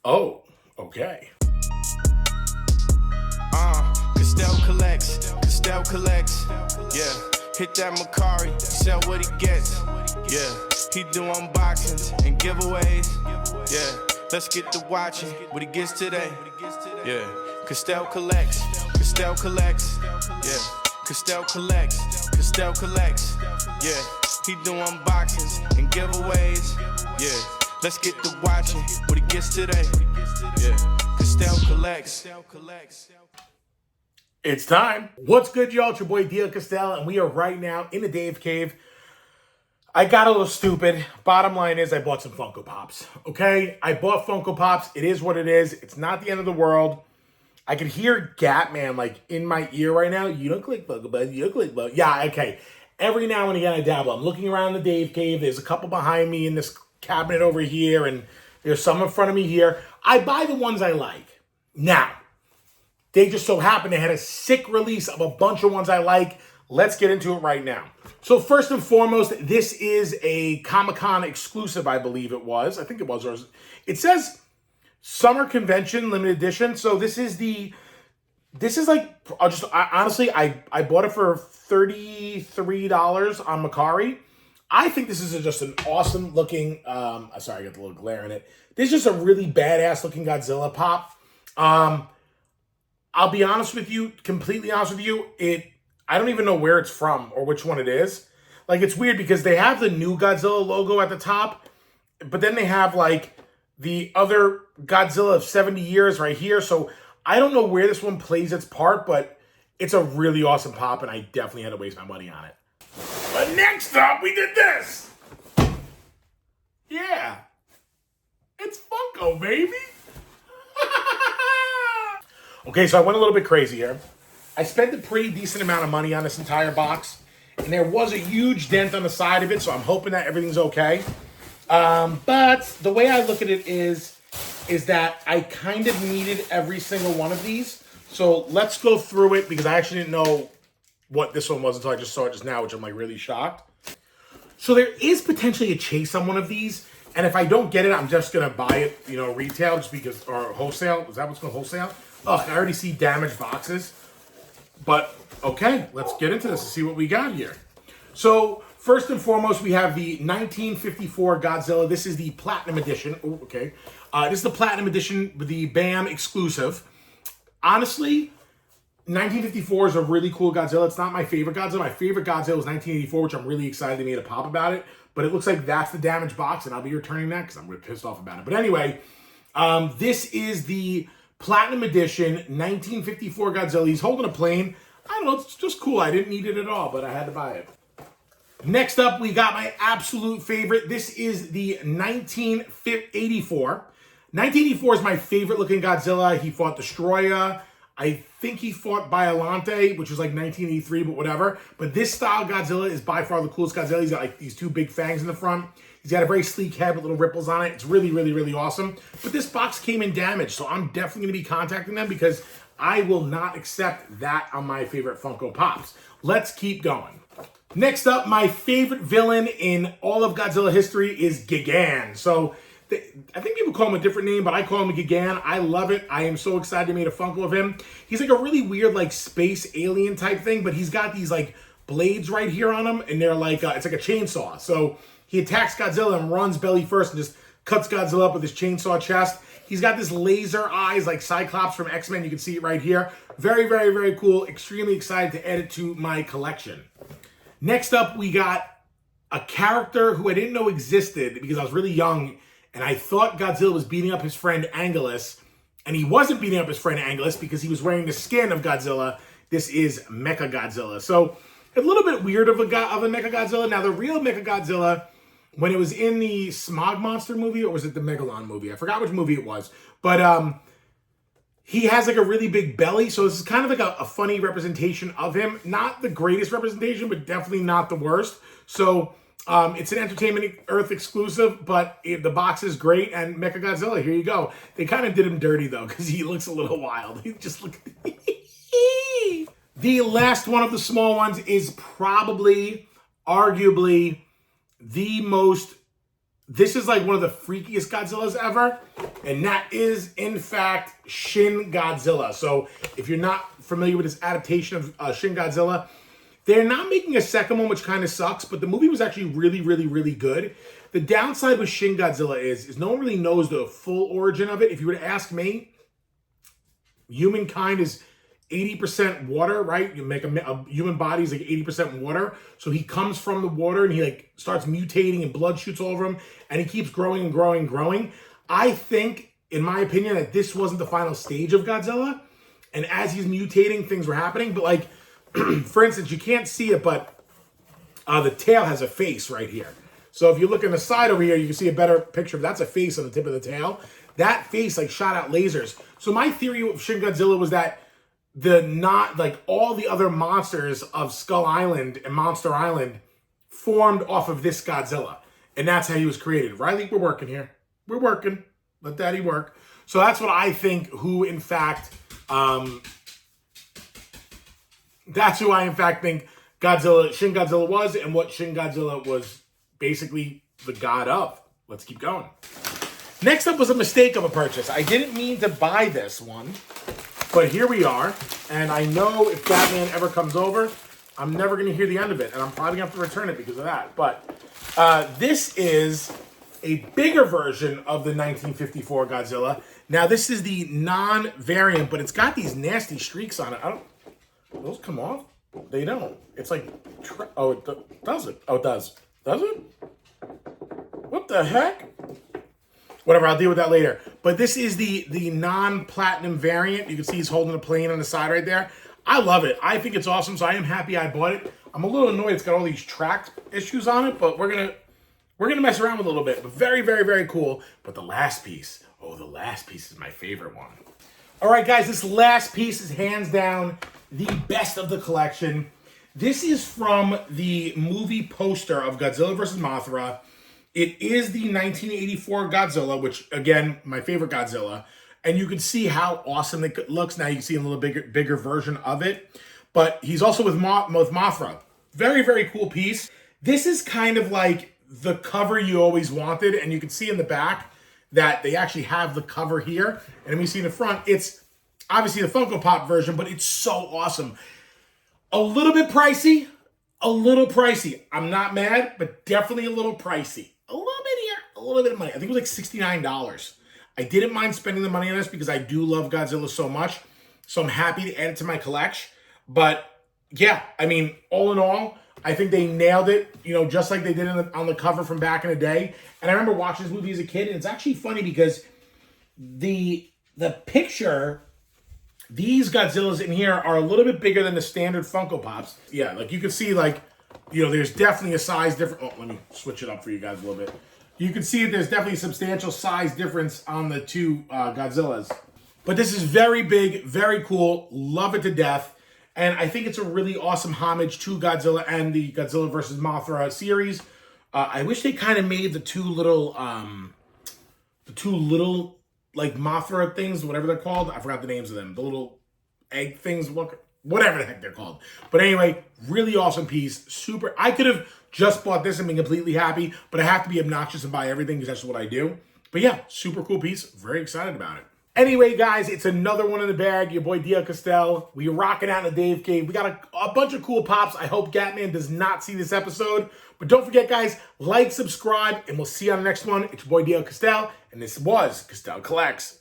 Oh, okay. Castell collects, yeah. Hit that Macari, sell what he gets, yeah. He do unboxings and giveaways, yeah. Let's get to watching what he gets today, yeah. Castell collects, yeah. Castell collects, yeah. He do unboxings and giveaways, yeah. Let's get to watching what he gets today, yeah. Castell collects. It's time. What's good, y'all? It's your boy Dio Castell, and we are right now in the Dave Cave. I got a little stupid. Bottom line is I bought some Funko Pops, okay? I bought Funko Pops. It is what it is. It's not the end of the world. I can hear Gatman, like, in my ear right now. You don't click Funko Pops. You don't click Funko. Yeah, okay. Every now and again I dabble. I'm looking around the Dave Cave. There's a couple behind me in this cabinet over here, and there's some in front of me here. I buy the ones I like. Now, they just so happen they had a sick release of a bunch of ones I like. Let's get into it right now. So first and foremost, this is a Comic-Con exclusive, I believe it was. I think it was. It says Summer Convention Limited Edition. So honestly, I bought it for $33 on Macari. I think this is just an awesome looking, sorry, I got the little glare in it. This is just a really badass looking Godzilla pop. I'll be honest with you, completely honest with you, I don't even know where it's from or which one it is. Like, it's weird because they have the new Godzilla logo at the top, but then they have, like, the other Godzilla of 70 years right here. So I don't know where this one plays its part, but it's a really awesome pop, and I definitely had to waste my money on it. But next up, we did this. Yeah. It's Funko, baby. Okay, so I went a little bit crazy here. I spent a pretty decent amount of money on this entire box, and there was a huge dent on the side of it, so I'm hoping that everything's okay. But the way I look at it is that I kind of needed every single one of these. So let's go through it, because I actually didn't know what this one was until I just saw it just now, which I'm like really shocked. So there is potentially a chase on one of these, and if I don't get it, I'm just gonna buy it, retail, just because, or wholesale. Is that what's called wholesale? Ugh, I already see damaged boxes. But, okay, let's get into this and see what we got here. So, first and foremost, we have the 1954 Godzilla. This is the Platinum Edition. Oh, okay. This is the Platinum Edition with the BAM exclusive. Honestly, 1954 is a really cool Godzilla. It's not my favorite Godzilla. My favorite Godzilla was 1984, which I'm really excited they made a pop about it. But it looks like that's the damaged box, and I'll be returning that because I'm really pissed off about it. But anyway, this is the Platinum Edition 1954 Godzilla. He's holding a plane. I don't know, it's just cool. I didn't need it at all, but I had to buy it. Next up, we got my absolute favorite. This is the 1984. 1984 is my favorite looking Godzilla. He fought Destroyer. I think he fought Biollante, which was like 1983, but whatever. But this style Godzilla is by far the coolest Godzilla. He's got like these two big fangs in the front. He's got a very sleek head with little ripples on it. It's really, really, really awesome. But this box came in damaged, so I'm definitely going to be contacting them because I will not accept that on my favorite Funko Pops. Let's keep going. Next up, my favorite villain in all of Godzilla history is Gigan. So I think people call him a different name, but I call him Gigan. I love it. I am so excited they made a Funko of him. He's like a really weird, like, space alien type thing, but he's got these, like, blades right here on him, and they're like, it's like a chainsaw. So he attacks Godzilla and runs belly first and just cuts Godzilla up with his chainsaw chest. He's got this laser eyes like Cyclops from X-Men. You can see it right here. Very, very, very cool. Extremely excited to add it to my collection. Next up, we got a character who I didn't know existed because I was really young, and I thought Godzilla was beating up his friend Anguirus, and he wasn't beating up his friend Anguirus because he was wearing the skin of Godzilla. This is Mechagodzilla. So a little bit weird of a Mechagodzilla. Now, the real Mechagodzilla, when it was in the Smog Monster movie, or was it the Megalon movie? I forgot which movie it was. But he has like a really big belly. So this is kind of like a funny representation of him. Not the greatest representation, but definitely not the worst. So it's an Entertainment Earth exclusive, but the box is great. And Mechagodzilla, here you go. They kind of did him dirty, though, because he looks a little wild. He just look. The last one of the small ones is probably, arguably, the This is like one of the freakiest Godzillas ever, and that is, in fact, Shin Godzilla. So if you're not familiar with this adaptation of Shin Godzilla, they're not making a second one, which kind of sucks, but the movie was actually really, really, really good. The downside with Shin Godzilla is no one really knows the full origin of it. If you were to ask me, humankind is 80% water, right? You make a human body is like 80% water. So he comes from the water and he like starts mutating and blood shoots all over him and he keeps growing and growing and growing. I think, in my opinion, that this wasn't the final stage of Godzilla. And as he's mutating, things were happening. But like, for instance, you can't see it, but the tail has a face right here. So if you look on the side over here, you can see a better picture. That's a face on the tip of the tail. That face like shot out lasers. So my theory of Shin Godzilla was that all the other monsters of Skull Island and Monster Island formed off of this Godzilla. And that's how he was created. Riley, we're working here. We're working. Let Daddy work. So that's what I think that's who I in fact think Shin Godzilla was, and what Shin Godzilla was basically the god of. Let's keep going. Next up was a mistake of a purchase. I didn't mean to buy this one, but here we are. And I know if Batman ever comes over, I'm never going to hear the end of it. And I'm probably going to have to return it because of that. But this is a bigger version of the 1954 Godzilla. Now, this is the non-variant, but it's got these nasty streaks on it. Those come off? They don't. It's like, does it? Oh, it does. Does it? What the heck? Whatever, I'll deal with that later. But this is the non-platinum variant. You can see he's holding a plane on the side right there. I love it. I think it's awesome, so I am happy I bought it. I'm a little annoyed it's got all these tracked issues on it, but we're gonna mess around with it a little bit. But very, very, very cool. But the last piece, the last piece is my favorite one. All right, guys, this last piece is hands down the best of the collection. This is from the movie poster of Godzilla vs. Mothra. It is the 1984 Godzilla, which, again, my favorite Godzilla. And you can see how awesome it looks. Now you can see a little bigger version of it. But he's also with Mothra. Very, very cool piece. This is kind of like the cover you always wanted. And you can see in the back that they actually have the cover here. And we see in the front, it's obviously the Funko Pop version, but it's so awesome. A little bit pricey. A little pricey. I'm not mad, but definitely a little pricey. A little bit here, a little bit of money. I think it was like $69. I didn't mind spending the money on this because I do love Godzilla so much. So I'm happy to add it to my collection. But yeah, I mean, all in all, I think they nailed it, just like they did on the cover from back in the day. And I remember watching this movie as a kid, and it's actually funny because the picture, these Godzillas in here are a little bit bigger than the standard Funko Pops. Yeah, like you can see, there's definitely a size difference. Oh, let me switch it up for you guys a little bit. You can see there's definitely a substantial size difference on the two Godzillas. But this is very big, very cool. Love it to death. And I think it's a really awesome homage to Godzilla and the Godzilla vs. Mothra series. I wish they kind of made the two little like Mothra things, whatever they're called. I forgot the names of them. The little egg things, whatever the heck they're called. But anyway, really awesome piece. Super. I could have just bought this and been completely happy, but I have to be obnoxious and buy everything because that's what I do. But yeah, super cool piece. Very excited about it. Anyway, guys, it's another one in the bag. Your boy Dio Castell. We rocking out in the Dave Cave. We got a bunch of cool pops. I hope Gatman does not see this episode. But don't forget, guys, like, subscribe, and we'll see you on the next one. It's your boy Dio Castell, and this was Castell Collects.